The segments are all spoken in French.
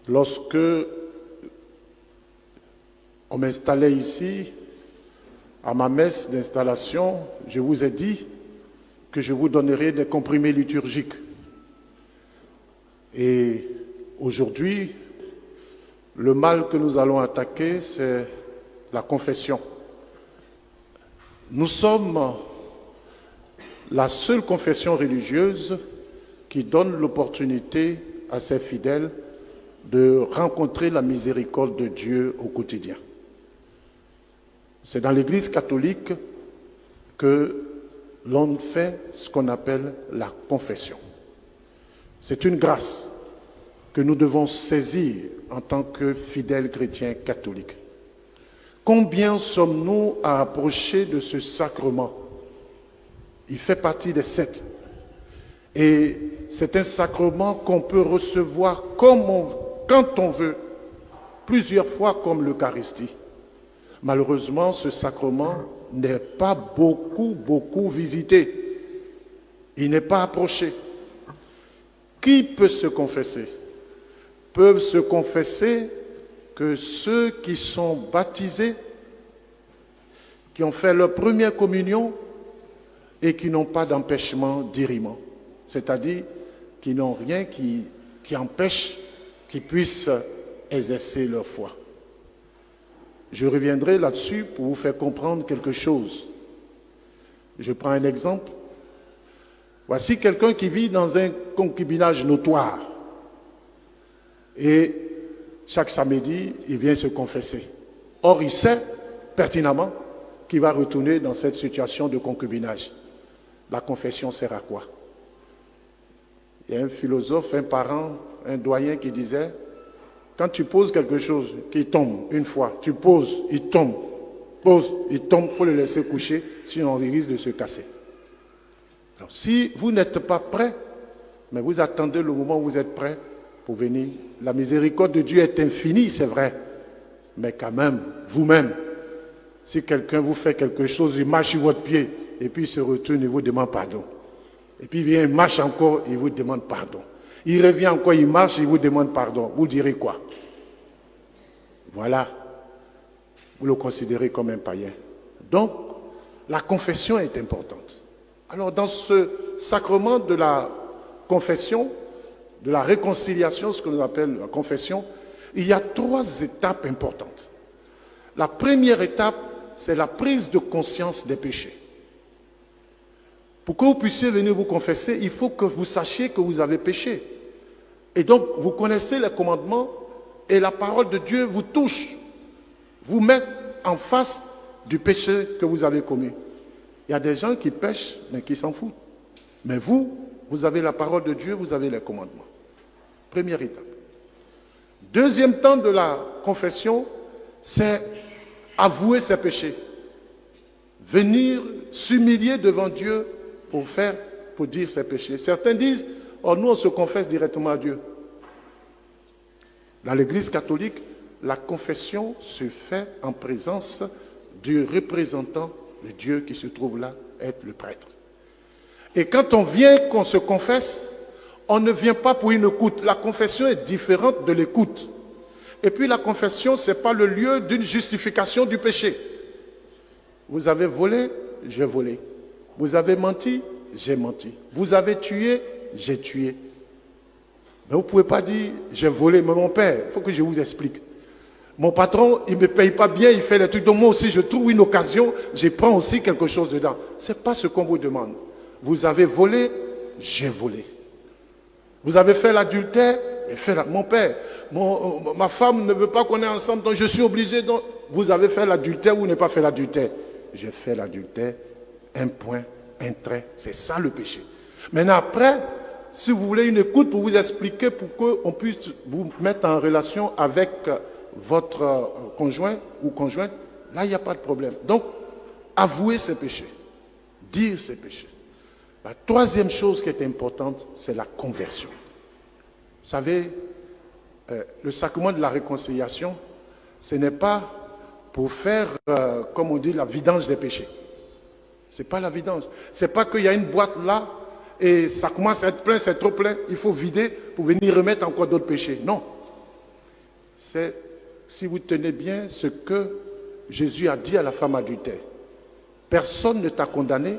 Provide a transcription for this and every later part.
Lorsque on m'installait ici, à ma messe d'installation, je vous ai dit que je vous donnerai des comprimés liturgiques. Et aujourd'hui, le mal que nous allons attaquer, c'est la confession. Nous sommes la seule confession religieuse qui donne l'opportunité à ses fidèles de rencontrer la miséricorde de Dieu au quotidien. C'est dans l'Église catholique que l'on fait ce qu'on appelle la confession. C'est une grâce que nous devons saisir en tant que fidèles chrétiens catholiques. Combien sommes-nous à approcher de ce sacrement? Il fait partie des 7. Et c'est un sacrement qu'on peut recevoir quand on veut, plusieurs fois comme l'Eucharistie. Malheureusement, ce sacrement n'est pas beaucoup visité. Il n'est pas approché. Qui peut se confesser? Peuvent se confesser que ceux qui sont baptisés, qui ont fait leur première communion et qui n'ont pas d'empêchement d'irriment. C'est-à-dire qui n'ont rien qui empêche qu'ils puissent exercer leur foi. Je reviendrai là-dessus pour vous faire comprendre quelque chose. Je prends un exemple. Voici quelqu'un qui vit dans un concubinage notoire. Et chaque samedi, il vient se confesser. Or, il sait pertinemment qu'il va retourner dans cette situation de concubinage. La confession sert à quoi? Il y a un philosophe, un parent, un doyen qui disait: quand tu poses quelque chose qui tombe une fois, tu poses, il tombe, pose, il tombe, il faut le laisser coucher, sinon il risque de se casser. Alors, si vous n'êtes pas prêt, mais vous attendez le moment où vous êtes prêt pour venir, la miséricorde de Dieu est infinie, c'est vrai, mais quand même, vous-même, si quelqu'un vous fait quelque chose, il marche sur votre pied, et puis il se retourne, il vous demande pardon. Et puis il vient, il marche encore, il vous demande pardon. Il revient encore, il marche, il vous demande pardon. Vous direz quoi? Voilà. Vous le considérez comme un païen. Donc, la confession est importante. Alors, dans ce sacrement de la confession, de la réconciliation, ce que nous appelons la confession, il y a 3 étapes importantes. La première étape, c'est la prise de conscience des péchés. Pour que vous puissiez venir vous confesser, il faut que vous sachiez que vous avez péché. Et donc, vous connaissez les commandements et la parole de Dieu vous touche, vous met en face du péché que vous avez commis. Il y a des gens qui pêchent, mais qui s'en foutent. Mais vous avez la parole de Dieu, vous avez les commandements. Première étape. Deuxième temps de la confession, c'est avouer ses péchés. Venir s'humilier devant Dieu pour dire ses péchés. Certains disent: oh, nous on se confesse directement à Dieu. Dans l'Église catholique, la confession se fait en présence du représentant de Dieu qui se trouve là, être le prêtre. Et quand on vient, qu'on se confesse, on ne vient pas pour une écoute. La confession est différente de l'écoute. Et puis la confession, ce n'est pas le lieu d'une justification du péché. Vous avez volé, j'ai volé. Vous avez menti, j'ai menti. Vous avez tué, j'ai tué. Mais vous ne pouvez pas dire: j'ai volé. Mais mon père, il faut que je vous explique. Mon patron, il ne me paye pas bien, il fait les trucs. Donc moi aussi, je trouve une occasion, je prends aussi quelque chose dedans. Ce n'est pas ce qu'on vous demande. Vous avez volé, j'ai volé. Vous avez fait l'adultère, mon père, ma femme ne veut pas qu'on est ensemble, donc je suis obligé. Donc, vous avez fait l'adultère ou vous n'avez pas fait l'adultère? J'ai fait l'adultère, un point, un trait, c'est ça le péché. Maintenant après, si vous voulez une écoute pour vous expliquer, pour qu'on puisse vous mettre en relation avec votre conjoint ou conjointe, là il n'y a pas de problème. Donc, avouer ses péchés, dire ses péchés. La troisième chose qui est importante, c'est la conversion. Vous savez, le sacrement de la réconciliation, ce n'est pas pour faire, comme on dit, la vidange des péchés. Ce n'est pas la vidange. Ce n'est pas qu'il y a une boîte là et ça commence à être plein, c'est trop plein, il faut vider pour venir remettre encore d'autres péchés. Non. c'est, si vous tenez bien, ce que Jésus a dit à la femme adultère. Personne ne t'a condamné,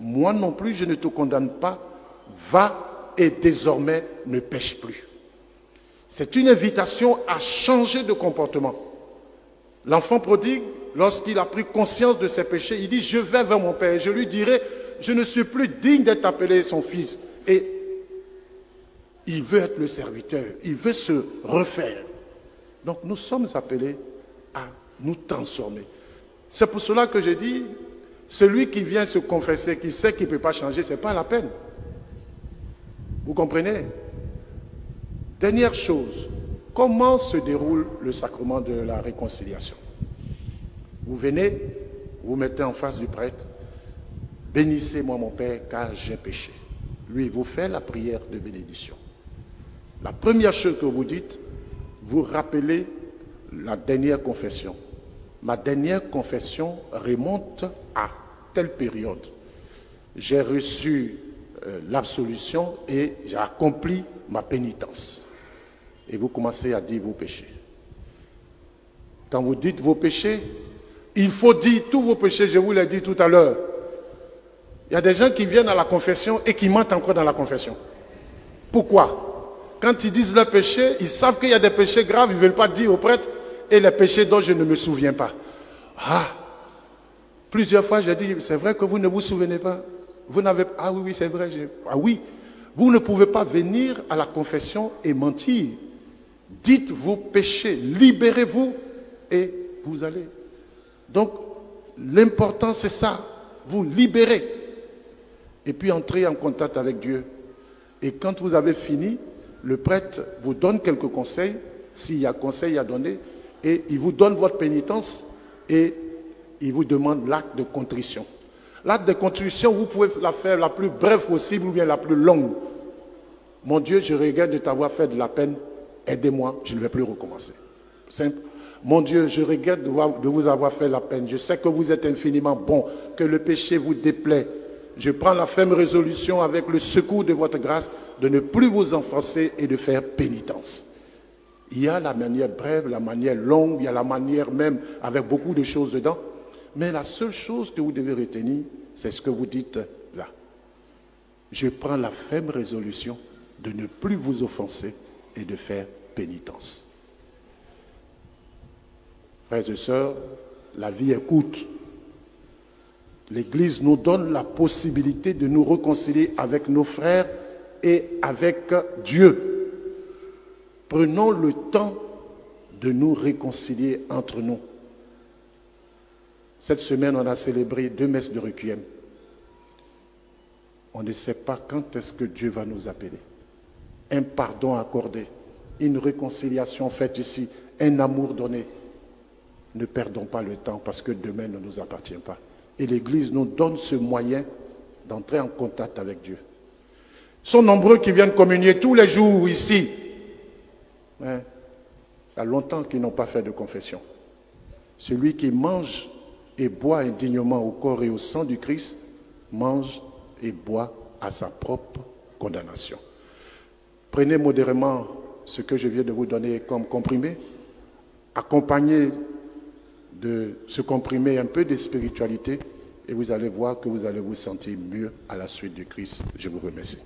moi non plus je ne te condamne pas, va et désormais ne pêche plus. C'est une invitation à changer de comportement. L'enfant prodigue, lorsqu'il a pris conscience de ses péchés, il dit, je vais vers mon Père et je lui dirai, je ne suis plus digne d'être appelé son fils. Et il veut être le serviteur, il veut se refaire. Donc nous sommes appelés à nous transformer. C'est pour cela que j'ai dit, celui qui vient se confesser, qui sait qu'il ne peut pas changer, ce n'est pas la peine. Vous comprenez? Dernière chose, comment se déroule le sacrement de la réconciliation? Vous venez, vous mettez en face du prêtre, bénissez-moi mon Père car j'ai péché. Lui, il vous fait la prière de bénédiction. La première chose que vous dites, vous rappelez la dernière confession. Ma dernière confession remonte à telle période. J'ai reçu l'absolution et j'ai accompli ma pénitence. Et vous commencez à dire vos péchés. Quand vous dites vos péchés, il faut dire tous vos péchés, je vous l'ai dit tout à l'heure. Il y a des gens qui viennent à la confession et qui mentent encore dans la confession. Pourquoi? Quand ils disent leurs péchés, ils savent qu'il y a des péchés graves, ils ne veulent pas dire au prêtre, et les péchés dont je ne me souviens pas. Ah! Plusieurs fois, j'ai dit, c'est vrai que vous ne vous souvenez pas? Vous n'avez pas... Ah oui, c'est vrai. Ah oui. Vous ne pouvez pas venir à la confession et mentir. Dites vos péchés, libérez-vous et vous allez. Donc, l'important c'est ça, vous libérez. Et puis entrez en contact avec Dieu. Et quand vous avez fini, le prêtre vous donne quelques conseils, s'il y a conseil à donner, et il vous donne votre pénitence et il vous demande l'acte de contrition. L'acte de contrition, vous pouvez la faire la plus brève possible ou bien la plus longue. Mon Dieu, je regrette de t'avoir fait de la peine, aidez-moi, je ne vais plus recommencer. Simple. Mon Dieu, je regrette de vous avoir fait la peine. Je sais que vous êtes infiniment bon, que le péché vous déplaît. Je prends la ferme résolution avec le secours de votre grâce de ne plus vous enfoncer et de faire pénitence. Il y a la manière brève, la manière longue, il y a la manière même avec beaucoup de choses dedans. Mais la seule chose que vous devez retenir, c'est ce que vous dites là. Je prends la ferme résolution de ne plus vous offenser et de faire pénitence. Frères et sœurs, la vie est courte. L'Église nous donne la possibilité de nous réconcilier avec nos frères et avec Dieu. Prenons le temps de nous réconcilier entre nous. Cette semaine, on a célébré 2 messes de requiem. On ne sait pas quand est-ce que Dieu va nous appeler. Un pardon accordé, une réconciliation faite ici, un amour donné. Ne perdons pas le temps parce que demain ne nous appartient pas. Et l'Église nous donne ce moyen d'entrer en contact avec Dieu. Ils sont nombreux qui viennent communier tous les jours ici. Mais il y a longtemps qu'ils n'ont pas fait de confession. Celui qui mange et boit indignement au corps et au sang du Christ, mange et boit à sa propre condamnation. Prenez modérément ce que je viens de vous donner comme comprimé, accompagné de ce comprimé un peu de spiritualité, et vous allez voir que vous allez vous sentir mieux à la suite du Christ. Je vous remercie.